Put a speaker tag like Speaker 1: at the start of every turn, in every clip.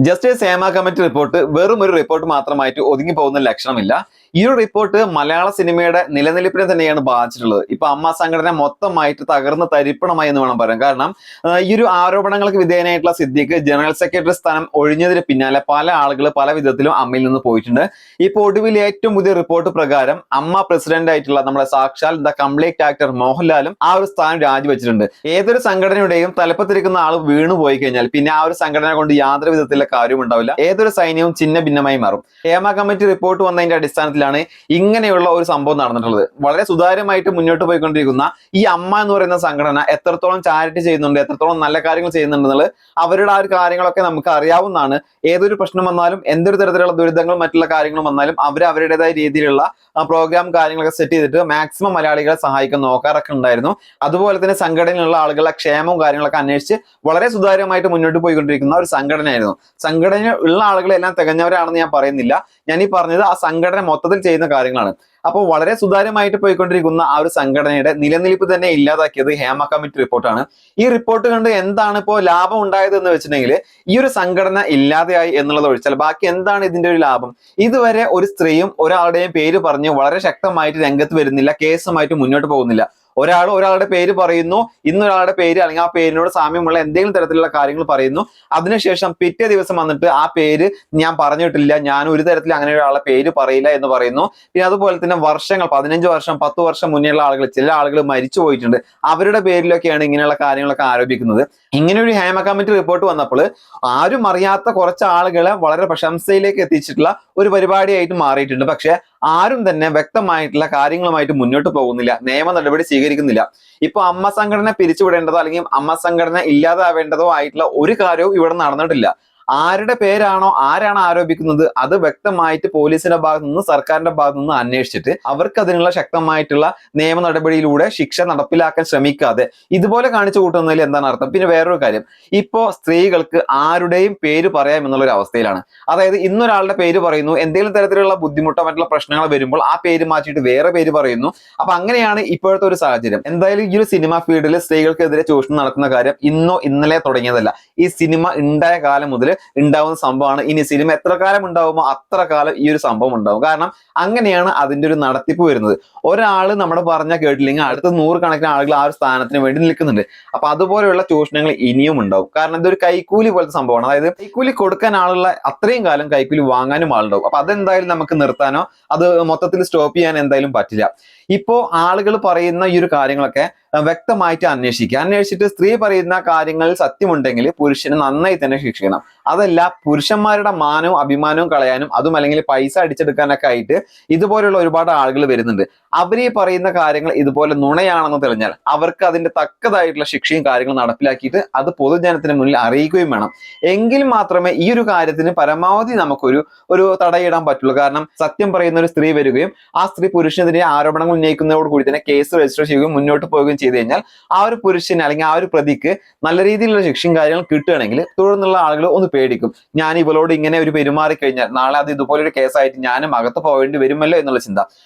Speaker 1: Justice Hema committee report വെറും ഒരു report മാത്രമായിട്ട് ഒതുങ്ങി പോകുന്ന ലക്ഷണമില്ല. ഈ ഒരു റിപ്പോർട്ട് മലയാള സിനിമയുടെ നിലനിൽപ്പിനെ തന്നെയാണ് ബാധിച്ചിട്ടുള്ളത്. ഇപ്പൊ അമ്മ സംഘടന മൊത്തമായിട്ട് തകർന്ന് തരിപ്പണമായി എന്ന് വേണം പറയാൻ. കാരണം ഈ ഒരു ആരോപണങ്ങൾക്ക് വിധേയനായിട്ടുള്ള സിദ്ദീഖ് ജനറൽ സെക്രട്ടറി സ്ഥാനം ഒഴിഞ്ഞതിന് പിന്നാലെ പല ആളുകൾ പല വിധത്തിലും അമ്മയിൽ നിന്ന് പോയിട്ടുണ്ട്. ഇപ്പോൾ ഒടുവിൽ ഏറ്റവും പുതിയ റിപ്പോർട്ട് പ്രകാരം അമ്മ പ്രസിഡന്റ് ആയിട്ടുള്ള നമ്മുടെ സാക്ഷാൽ ദ കംപ്ലീറ്റ് ആക്ടർ മോഹൻലാലും ആ ഒരു സ്ഥാനം രാജിവെച്ചിട്ടുണ്ട്. ഏതൊരു സംഘടനയുടെയും തലപ്പത്തിരിക്കുന്ന ആൾ വീണു പോയി കഴിഞ്ഞാൽ പിന്നെ ആ ഒരു സംഘടന കൊണ്ട് യാതൊരു വിധത്തിലുള്ള കാര്യവും ഉണ്ടാവില്ല. ഏതൊരു സൈന്യവും ചിഹ്ന ഭിന്നമായി മാറും. ഹേമ കമ്മിറ്റി റിപ്പോർട്ട് വന്നതിന്റെ അടിസ്ഥാനത്തിലാണ് ഇങ്ങനെയുള്ള ഒരു സംഭവം നടന്നിട്ടുള്ളത്. വളരെ സുതാര്യമായിട്ട് മുന്നോട്ട് പോയിക്കൊണ്ടിരിക്കുന്ന ഈ അമ്മ എന്ന് പറയുന്ന സംഘടന എത്രത്തോളം ചാരിറ്റി ചെയ്യുന്നുണ്ട്, എത്രത്തോളം നല്ല കാര്യങ്ങൾ ചെയ്യുന്നുണ്ടെന്നുള്ളത് അവരുടെ ആ ഒരു കാര്യങ്ങളൊക്കെ നമുക്ക് അറിയാവുന്നതാണ്. ഏതൊരു പ്രശ്നം വന്നാലും എന്തൊരു തരത്തിലുള്ള ദുരിതങ്ങളും മറ്റുള്ള കാര്യങ്ങളും വന്നാലും അവരുടേതായ രീതിയിലുള്ള പ്രോഗ്രാം കാര്യങ്ങളൊക്കെ സെറ്റ് ചെയ്തിട്ട് മാക്സിമം മലയാളികളെ സഹായിക്കാൻ നോക്കാറൊക്കെ ഉണ്ടായിരുന്നു. അതുപോലെ തന്നെ സംഘടനയിലുള്ള ആളുകളുടെ ക്ഷേമവും കാര്യങ്ങളൊക്കെ അന്വേഷിച്ച് വളരെ സുതാര്യമായിട്ട് മുന്നോട്ട് പോയിക്കൊണ്ടിരിക്കുന്ന ഒരു സംഘടനയായിരുന്നു. സംഘടന ഉള്ള ആളുകളെല്ലാം തികഞ്ഞവരാണെന്ന് ഞാൻ പറയുന്നില്ല. ഞാൻ ഈ പറഞ്ഞത് ആ സംഘടന മൊത്തത്തിൽ ചെയ്യുന്ന കാര്യങ്ങളാണ്. അപ്പോൾ വളരെ സുതാര്യമായിട്ട് പോയിക്കൊണ്ടിരിക്കുന്ന ആ ഒരു സംഘടനയുടെ നിലനിൽപ്പ് തന്നെ ഇല്ലാതാക്കിയത് ഹേമ കമ്മിറ്റി റിപ്പോർട്ടാണ്. ഈ റിപ്പോർട്ട് കണ്ട് എന്താണ് ഇപ്പോൾ ലാഭം ഉണ്ടായത് എന്ന് വെച്ചിട്ടുണ്ടെങ്കിൽ ഈ ഒരു സംഘടന ഇല്ലാതെയായി എന്നുള്ളത് ഒഴിച്ചാൽ ബാക്കി എന്താണ് ഇതിന്റെ ഒരു ലാഭം? ഇതുവരെ ഒരു സ്ത്രീയും ഒരാളുടെയും പേര് പറഞ്ഞ് വളരെ ശക്തമായിട്ട് രംഗത്ത് വരുന്നില്ല, കേസുമായിട്ട് മുന്നോട്ട് പോകുന്നില്ല. ഒരാളുടെ പേര് പറയുന്നു, ഇന്നൊരാളുടെ പേര് അല്ലെങ്കിൽ ആ പേരിനോട് സാമ്യമുള്ള എന്തെങ്കിലും തരത്തിലുള്ള കാര്യങ്ങൾ പറയുന്നു. അതിനുശേഷം പിറ്റേ ദിവസം വന്നിട്ട് ആ പേര് ഞാൻ പറഞ്ഞിട്ടില്ല, ഞാൻ ഒരു തരത്തിൽ അങ്ങനെ ഒരാളുടെ പേര് പറയില്ല എന്ന് പറയുന്നു. പിന്നെ അതുപോലെ തന്നെ വർഷങ്ങൾ 15 വർഷം 10 വർഷം മുന്നേയുള്ള ആളുകൾ, ചില ആളുകൾ മരിച്ചു പോയിട്ടുണ്ട്, അവരുടെ പേരിലൊക്കെയാണ് ഇങ്ങനെയുള്ള കാര്യങ്ങളൊക്കെ ആരോപിക്കുന്നത്. ഇങ്ങനെ ഒരു ഹേമ കമ്മിറ്റി റിപ്പോർട്ട് വന്നപ്പോൾ ആരും അറിയാത്ത കുറച്ച് ആളുകളെ വളരെ പ്രശംസയിലേക്ക് എത്തിച്ചിട്ടുള്ള ഒരു പരിപാടിയായിട്ട് മാറിയിട്ടുണ്ട്. പക്ഷെ ആരും തന്നെ വ്യക്തമായിട്ടുള്ള കാര്യങ്ങളുമായിട്ട് മുന്നോട്ട് പോകുന്നില്ല, നിയമ നടപടി സ്വീകരിക്കുന്നില്ല. ഇപ്പൊ അമ്മ സംഘടന പിരിച്ചുവിടേണ്ടതോ അല്ലെങ്കിൽ അമ്മ സംഘടന ഇല്ലാതാവേണ്ടതോ ആയിട്ടുള്ള ഒരു കാര്യവും ഇവിടെ നടന്നിട്ടില്ല. ആരുടെ പേരാണോ ആരാണ് ആരോപിക്കുന്നത് അത് വ്യക്തമായിട്ട് പോലീസിന്റെ ഭാഗത്തു നിന്ന് സർക്കാരിന്റെ ഭാഗത്തു നിന്ന് അന്വേഷിച്ചിട്ട് അവർക്ക് അതിനുള്ള ശക്തമായിട്ടുള്ള നിയമ നടപടിയിലൂടെ ശിക്ഷ നടപ്പിലാക്കാൻ ശ്രമിക്കാതെ ഇതുപോലെ കാണിച്ചു കൂട്ടുന്നതിൽ എന്താണ് അർത്ഥം? പിന്നെ വേറൊരു കാര്യം, ഇപ്പോ സ്ത്രീകൾക്ക് ആരുടെയും പേര് പറയാം എന്നുള്ളൊരു അവസ്ഥയിലാണ്. അതായത് ഇന്നൊരാളുടെ പേര് പറയുന്നു, എന്തെങ്കിലും തരത്തിലുള്ള ബുദ്ധിമുട്ടോ മറ്റുള്ള പ്രശ്നങ്ങൾ വരുമ്പോൾ ആ പേര് മാറ്റിയിട്ട് വേറെ പേര് പറയുന്നു. അപ്പൊ അങ്ങനെയാണ് ഇപ്പോഴത്തെ ഒരു സാഹചര്യം. എന്തായാലും ഈ ഒരു സിനിമ ഫീൽഡിൽ സ്ത്രീകൾക്കെതിരെ ചൂഷണം നടക്കുന്ന കാര്യം ഇന്നോ ഇന്നലെ തുടങ്ങിയതല്ല. ഈ സിനിമ ഉണ്ടായ കാലം മുതൽ ഉണ്ടാവുന്ന സംഭവമാണ്. ഇനി സിനിമ എത്ര കാലം ഉണ്ടാവുമോ അത്ര കാലം ഈ ഒരു സംഭവം ഉണ്ടാവും. കാരണം അങ്ങനെയാണ് അതിന്റെ ഒരു നടത്തിപ്പ് വരുന്നത്. ഒരാൾ നമ്മുടെ പറഞ്ഞാൽ കേട്ടില്ലെങ്കിൽ അടുത്ത 100 കണക്കിന് ആളുകൾ ആ ഒരു സ്ഥാനത്തിന് വേണ്ടി നിൽക്കുന്നുണ്ട്. അപ്പൊ അതുപോലെയുള്ള ചൂഷണങ്ങൾ ഇനിയും ഉണ്ടാവും. കാരണം ഇതൊരു കൈക്കൂലി പോലത്തെ സംഭവമാണ്. അതായത് കൈക്കൂലി കൊടുക്കാൻ ആളുള്ള അത്രയും കാലം കൈക്കൂലി വാങ്ങാനും ആളുണ്ടാവും. അപ്പൊ അതെന്തായാലും നമുക്ക് നിർത്താനോ അത് മൊത്തത്തിൽ സ്റ്റോപ്പ് ചെയ്യാൻ എന്തായാലും പറ്റില്ല. ഇപ്പോ ആളുകൾ പറയുന്ന ഈ ഒരു കാര്യങ്ങളൊക്കെ വ്യക്തമായിട്ട് അന്വേഷിച്ചിട്ട് സ്ത്രീ പറയുന്ന കാര്യങ്ങളിൽ സത്യമുണ്ടെങ്കിൽ പുരുഷന് നന്നായി തന്നെ ശിക്ഷിക്കണം. അതല്ല പുരുഷന്മാരുടെ മാനവും അഭിമാനവും കളയാനും അതും അല്ലെങ്കിൽ പൈസ അടിച്ചെടുക്കാനൊക്കെ ആയിട്ട് ഇതുപോലെയുള്ള ഒരുപാട് ആളുകൾ വരുന്നുണ്ട്. അവർ ഈ പറയുന്ന കാര്യങ്ങൾ ഇതുപോലെ നുണയാണെന്ന് തെളിഞ്ഞാൽ അവർക്ക് അതിന്റെ തക്കതായിട്ടുള്ള ശിക്ഷയും കാര്യങ്ങളും നടപ്പിലാക്കിയിട്ട് അത് പൊതുജനത്തിന് മുന്നിൽ അറിയിക്കുകയും വേണം. എങ്കിൽ മാത്രമേ ഈ ഒരു കാര്യത്തിന് പരമാവധി നമുക്കൊരു തടയിടാൻ പറ്റുള്ളൂ. കാരണം സത്യം പറയുന്ന ഒരു സ്ത്രീ വരികയും ആ സ്ത്രീ പുരുഷനെതിരെ ആരോപണങ്ങൾ ഉന്നയിക്കുന്നതോട് കൂടി തന്നെ കേസ് രജിസ്റ്റർ ചെയ്യുകയും മുന്നോട്ട് പോവുകയും ചെയ്തു കഴിഞ്ഞാൽ ആ ഒരു പുരുഷന് അല്ലെങ്കിൽ ആ ഒരു പ്രതിക്ക് നല്ല രീതിയിലുള്ള ശിക്ഷയും കാര്യങ്ങളും കിട്ടുകയാണെങ്കിൽ തുടർന്നുള്ള ആളുകൾ ഒന്ന് പേടിക്കും. ഞാൻ ഇവളോട് ഇങ്ങനെ ഒരു പെരുമാറി കഴിഞ്ഞാൽ നാളെ അത് ഇതുപോലൊരു കേസായിട്ട് ഞാനും അകത്ത് പോവേണ്ടി വരുമല്ലോ എന്നുള്ള ചിന്ത.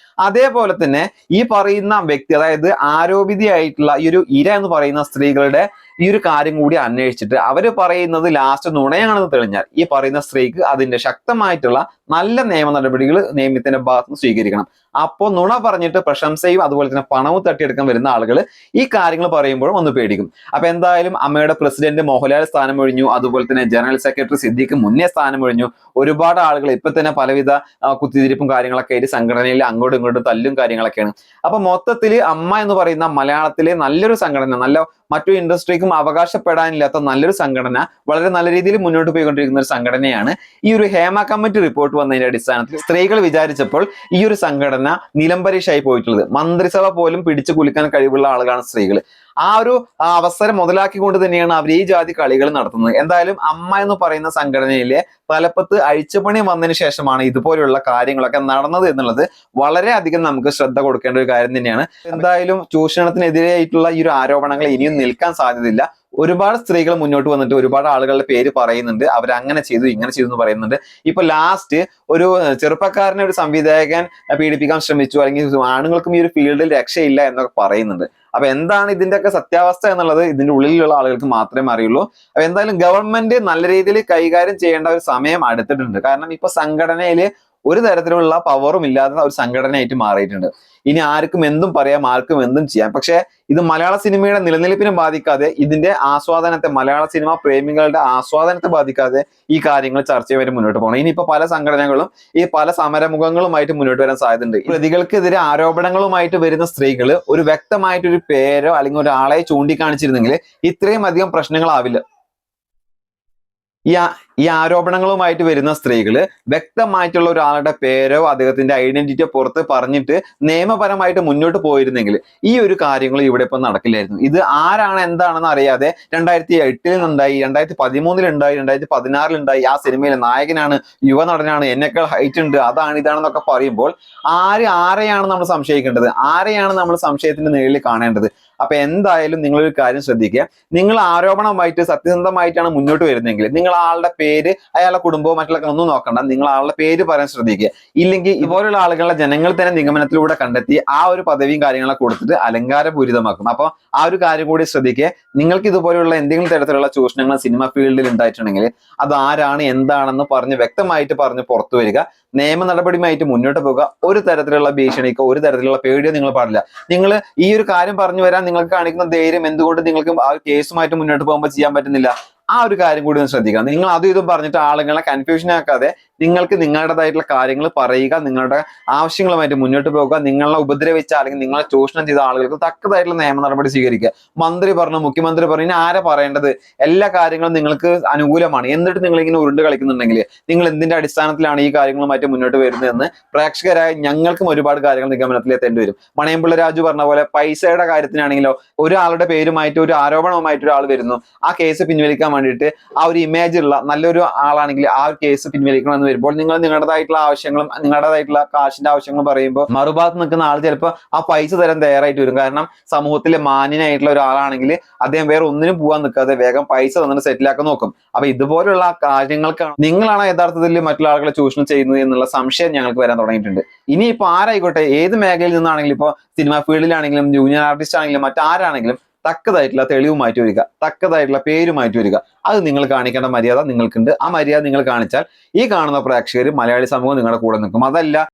Speaker 1: അതേപോലെ തന്നെ ഈ പറയുന്ന വ്യക്തി, അതായത് ആരോപിതയായിട്ടുള്ള ഈ ഒരു ഇര എന്ന് പറയുന്ന സ്ത്രീകളുടെ ഈ ഒരു കാര്യം കൂടി അന്വേഷിച്ചിട്ട് അവര് പറയുന്നത് ലാസ്റ്റ് നുണയാണെന്ന് തെളിഞ്ഞാൽ ഈ പറയുന്ന സ്ത്രീക്ക് അതിന്റെ ശക്തമായിട്ടുള്ള നല്ല നിയമ നടപടികൾ നിയമത്തിന്റെ ഭാഗത്ത് സ്വീകരിക്കണം. അപ്പോൾ നുണ പറഞ്ഞിട്ട് പ്രശംസയും അതുപോലെ തന്നെ പണവും തട്ടിയെടുക്കാൻ വരുന്ന ആളുകൾ ഈ കാര്യങ്ങൾ പറയുമ്പോഴും ഒന്ന് പേടിക്കും. അപ്പൊ എന്തായാലും അമ്മയുടെ പ്രസിഡന്റ് മോഹൻലാൽ സ്ഥാനം ഒഴിഞ്ഞു, അതുപോലെ തന്നെ ജനറൽ സെക്രട്ടറി സിദ്ദീഖ് മുന്നേ സ്ഥാനം ഒഴിഞ്ഞു. ഒരുപാട് ആളുകൾ ഇപ്പൊ തന്നെ പലവിധ കുത്തിതിരിപ്പും കാര്യങ്ങളൊക്കെ ആയിട്ട് സംഘടനയിൽ അങ്ങോട്ടും ഇങ്ങോട്ടും തല്ലും കാര്യങ്ങളൊക്കെയാണ്. അപ്പൊ മൊത്തത്തിൽ അമ്മ എന്ന് പറയുന്ന മലയാളത്തിലെ നല്ലൊരു സംഘടന, മറ്റു ഇൻഡസ്ട്രിക്കും അവകാശപ്പെടാനില്ലാത്ത നല്ലൊരു സംഘടന, വളരെ നല്ല രീതിയിൽ മുന്നോട്ട് പോയിക്കൊണ്ടിരിക്കുന്ന ഒരു സംഘടനയാണ്. ഈ ഒരു ഹേമ കമ്മിറ്റി റിപ്പോർട്ട് വന്നതിന്റെ അടിസ്ഥാനത്തിൽ സ്ത്രീകൾ വിചാരിച്ചപ്പോൾ ഈ ഒരു സംഘടന നിലംപരിശായി പോയിട്ടുള്ളത്. മന്ത്രിസഭ പോലും പിടിച്ചു കുലുക്കാൻ കഴിവുള്ള ആളുകളാണ് സ്ത്രീകൾ. ആ ഒരു അവസരം മുതലാക്കിക്കൊണ്ട് തന്നെയാണ് അവർ ഈ ജാതി കളികൾ നടത്തുന്നത്. എന്തായാലും അമ്മ എന്ന് പറയുന്ന സംഘടനയിലെ തലപ്പത്ത് അഴിച്ചുപണി വന്നതിന് ശേഷമാണ് ഇതുപോലെയുള്ള കാര്യങ്ങളൊക്കെ നടന്നത് എന്നുള്ളത് വളരെയധികം നമുക്ക് ശ്രദ്ധ കൊടുക്കേണ്ട ഒരു കാര്യം തന്നെയാണ്. എന്തായാലും ചൂഷണത്തിനെതിരെയായിട്ടുള്ള ഈ ഒരു ആരോപണങ്ങൾ ഇനിയും നിൽക്കാൻ സാധ്യതയില്ല. ഒരുപാട് സ്ത്രീകൾ മുന്നോട്ട് വന്നിട്ട് ഒരുപാട് ആളുകളുടെ പേര് പറയുന്നുണ്ട്, അവർ അങ്ങനെ ചെയ്തു ഇങ്ങനെ ചെയ്തു എന്ന് പറയുന്നുണ്ട്. ഇപ്പൊ ലാസ്റ്റ് ഒരു ചെറുപ്പക്കാരനെ ഒരു സംവിധായകൻ പീഡിപ്പിക്കാൻ ശ്രമിച്ചു, അല്ലെങ്കിൽ ആണുങ്ങൾക്കും ഈ ഒരു ഫീൽഡിൽ രക്ഷയില്ല എന്നൊക്കെ പറയുന്നുണ്ട്. അപ്പൊ എന്താണ് ഇതിന്റെയൊക്കെ സത്യാവസ്ഥ എന്നുള്ളത് ഇതിന്റെ ഉള്ളിലുള്ള ആളുകൾക്ക് മാത്രമേ അറിയുള്ളൂ. അപ്പൊ എന്തായാലും ഗവൺമെന്റ് നല്ല രീതിയിൽ കൈകാര്യം ചെയ്യേണ്ട ഒരു സമയം അടുത്തിട്ടുണ്ട്. കാരണം ഇപ്പൊ സംഘടനയിൽ ഒരു തരത്തിലുള്ള പവറും ഇല്ലാത്ത ഒരു സംഘടനയായിട്ട് മാറിയിട്ടുണ്ട്. ഇനി ആർക്കും എന്തും പറയാം, ആർക്കും എന്തും ചെയ്യാം. പക്ഷെ ഇത് മലയാള സിനിമയുടെ നിലനിൽപ്പിനെ ബാധിക്കാതെ, ഇതിന്റെ ആസ്വാദനത്തെ, മലയാള സിനിമ പ്രേമികളുടെ ആസ്വാദനത്തെ ബാധിക്കാതെ ഈ കാര്യങ്ങൾ ചർച്ച ചെയ്ത് മുന്നോട്ട് പോകണം. ഇനിയിപ്പോ പല സംഘടനകളും ഈ പല സമരമുഖങ്ങളുമായിട്ട് മുന്നോട്ട് വരാൻ സാധ്യതയുണ്ട്. പ്രതികൾക്കെതിരെ ആരോപണങ്ങളുമായിട്ട് വരുന്ന സ്ത്രീകൾ ഒരു വ്യക്തമായിട്ടൊരു പേരോ അല്ലെങ്കിൽ ഒരാളെ ചൂണ്ടിക്കാണിച്ചിരുന്നെങ്കിൽ ഇത്രയും അധികം പ്രശ്നങ്ങളാവില്ല. ഈ ആരോപണങ്ങളുമായിട്ട് വരുന്ന സ്ത്രീകള് വ്യക്തമായിട്ടുള്ള ഒരാളുടെ പേരോ അദ്ദേഹത്തിന്റെ ഐഡന്റിറ്റിയോ പുറത്ത് പറഞ്ഞിട്ട് നിയമപരമായിട്ട് മുന്നോട്ട് പോയിരുന്നെങ്കിൽ ഈ ഒരു കാര്യങ്ങൾ ഇവിടെ ഇപ്പൊ നടക്കില്ലായിരുന്നു. ഇത് ആരാണ് എന്താണെന്ന് അറിയാതെ 2008 ഉണ്ടായി, 2013 ഉണ്ടായി, 2016 ഉണ്ടായി, ആ സിനിമയിലെ നായകനാണ്, യുവനടനാണ്, എന്നെക്കാൾ ഹൈറ്റ് ഉണ്ട്, അതാണ് ഇതാണെന്നൊക്കെ പറയുമ്പോൾ ആരെയാണ് നമ്മൾ സംശയിക്കേണ്ടത്? ആരെയാണ് നമ്മൾ സംശയത്തിന്റെ നിഴലിൽ കാണേണ്ടത്? അപ്പൊ എന്തായാലും നിങ്ങളൊരു കാര്യം ശ്രദ്ധിക്കുക. നിങ്ങൾ ആരോപണമായിട്ട് സത്യസന്ധമായിട്ടാണ് മുന്നോട്ട് വരുന്നതെങ്കിൽ നിങ്ങൾ ആളുടെ പേര്, അയാളുടെ കുടുംബവും മറ്റുള്ള ഒന്നും നോക്കണ്ട, നിങ്ങൾ ആളുടെ പേര് പറയാൻ ശ്രദ്ധിക്കുക. ഇല്ലെങ്കിൽ ഇതുപോലുള്ള ആളുകളെ ജനങ്ങൾ തന്നെ നിഗമനത്തിലൂടെ കണ്ടെത്തി ആ ഒരു പദവിയും കാര്യങ്ങളൊക്കെ കൊടുത്തിട്ട് അലങ്കാരപൂരിതമാക്കും. അപ്പൊ ആ ഒരു കാര്യം കൂടി ശ്രദ്ധിക്കുക. നിങ്ങൾക്ക് ഇതുപോലെയുള്ള എന്തെങ്കിലും തരത്തിലുള്ള ചൂഷണങ്ങൾ സിനിമ ഫീൽഡിൽ ഉണ്ടായിട്ടുണ്ടെങ്കിൽ അത് ആരാണ് എന്താണെന്ന് പറഞ്ഞ് വ്യക്തമായിട്ട് പറഞ്ഞ് പുറത്തു വരിക. നിയമ നടപടിയുമായിട്ട് മുന്നോട്ട് പോകുക. ഒരു തരത്തിലുള്ള ഭീഷണിക്കോ ഒരു തരത്തിലുള്ള പേടിയോ നിങ്ങൾ പാടില്ല. നിങ്ങൾ ഈ ഒരു കാര്യം പറഞ്ഞു വരാൻ നിങ്ങൾക്ക് കാണിക്കുന്ന ധൈര്യം എന്തുകൊണ്ട് നിങ്ങൾക്ക് ആ കേസുമായിട്ട് മുന്നോട്ട് പോകുമ്പോൾ ചെയ്യാൻ പറ്റുന്നില്ല? ആ ഒരു കാര്യം കൂടി ഒന്ന് ശ്രദ്ധിക്കുക. നിങ്ങൾ അതും ഇതും പറഞ്ഞിട്ട് ആളുകളെ കൺഫ്യൂഷൻ ആക്കാതെ നിങ്ങൾക്ക് നിങ്ങളുടേതായിട്ടുള്ള കാര്യങ്ങൾ പറയുക, നിങ്ങളുടെ ആവശ്യങ്ങളുമായിട്ട് മുന്നോട്ട് പോകുക. നിങ്ങളെ ഉപദ്രവിച്ച അല്ലെങ്കിൽ നിങ്ങളെ ചൂഷണം ചെയ്ത ആളുകൾക്ക് തക്കതായിട്ടുള്ള നിയമ നടപടി സ്വീകരിക്കുക. മന്ത്രി പറഞ്ഞു, മുഖ്യമന്ത്രി പറഞ്ഞു, ഇനി ആരാ പറയേണ്ടത്? എല്ലാ കാര്യങ്ങളും നിങ്ങൾക്ക് അനുകൂലമാണ്. എന്നിട്ട് നിങ്ങൾ ഇങ്ങനെ ഉരുണ്ട് കളിക്കുന്നുണ്ടെങ്കിൽ നിങ്ങൾ എന്തിന്റെ അടിസ്ഥാനത്തിലാണ് ഈ കാര്യങ്ങളുമായിട്ട് മുന്നോട്ട് വരുന്നതെന്ന് പ്രേക്ഷകരായ ഞങ്ങൾക്കും ഒരുപാട് കാര്യങ്ങൾ നിഗമനത്തിലെത്തേണ്ടി വരും. മണിയമ്പിള്ള രാജു പറഞ്ഞ പോലെ പൈസയുടെ കാര്യത്തിനാണെങ്കിലോ ഒരാളുടെ പേരുമായിട്ട് ഒരു ആരോപണവുമായിട്ട് ഒരാൾ വരുന്നു, ആ കേസ് പിൻവലിക്കാൻ വേണ്ടിയിട്ട് ആ ഒരു ഇമേജ് ഉള്ള നല്ലൊരു ആളാണെങ്കിൽ ആ ഒരു കേസ് പിൻവലിക്കണമെന്ന് വരുമ്പോൾ നിങ്ങൾ നിങ്ങളുടേതായിട്ടുള്ള ആവശ്യങ്ങളും നിങ്ങളുടേതായിട്ടുള്ള കാശിന്റെ ആവശ്യങ്ങളും പറയുമ്പോൾ മറുഭാഗത്ത് നിൽക്കുന്ന ആൾ ചിലപ്പോൾ ആ പൈസ തരാൻ തയ്യാറായിട്ട് വരും. കാരണം സമൂഹത്തിലെ മാന്യനായിട്ടുള്ള ഒരാളാണെങ്കിൽ അദ്ദേഹം വേറെ ഒന്നിനും പോകാൻ നിൽക്കാതെ വേഗം പൈസ തന്നിട്ട് സെറ്റിലാക്കാൻ നോക്കും. അപ്പൊ ഇതുപോലുള്ള കാര്യങ്ങൾക്കാണ് നിങ്ങളാണ് യഥാർത്ഥത്തിൽ മറ്റുള്ള ആളുകളെ ചൂഷണം ചെയ്യുന്നത് എന്നുള്ള സംശയം ഞങ്ങൾക്ക് വരാൻ തുടങ്ങിയിട്ടുണ്ട്. ഇനിയിപ്പോ ആരായിക്കോട്ടെ, ഏത് മേഖലയിൽ നിന്നാണെങ്കിലും, ഇപ്പൊ സിനിമ ഫീൽഡിലാണെങ്കിലും ജൂനിയർ ആർട്ടിസ്റ്റ് ആണെങ്കിലും മറ്റാരാണെങ്കിലും തക്കതായിട്ടുള്ള തെളിവ് മാറ്റി വരിക, തക്കതായിട്ടുള്ള പേര് മാറ്റി വരിക. അത് നിങ്ങൾ കാണിക്കേണ്ട മര്യാദ നിങ്ങൾക്കുണ്ട്. ആ മര്യാദ നിങ്ങൾ കാണിച്ചാൽ ഈ കാണുന്ന പ്രേക്ഷകർ, മലയാളി സമൂഹം നിങ്ങളുടെ കൂടെ നിൽക്കും. അതല്ല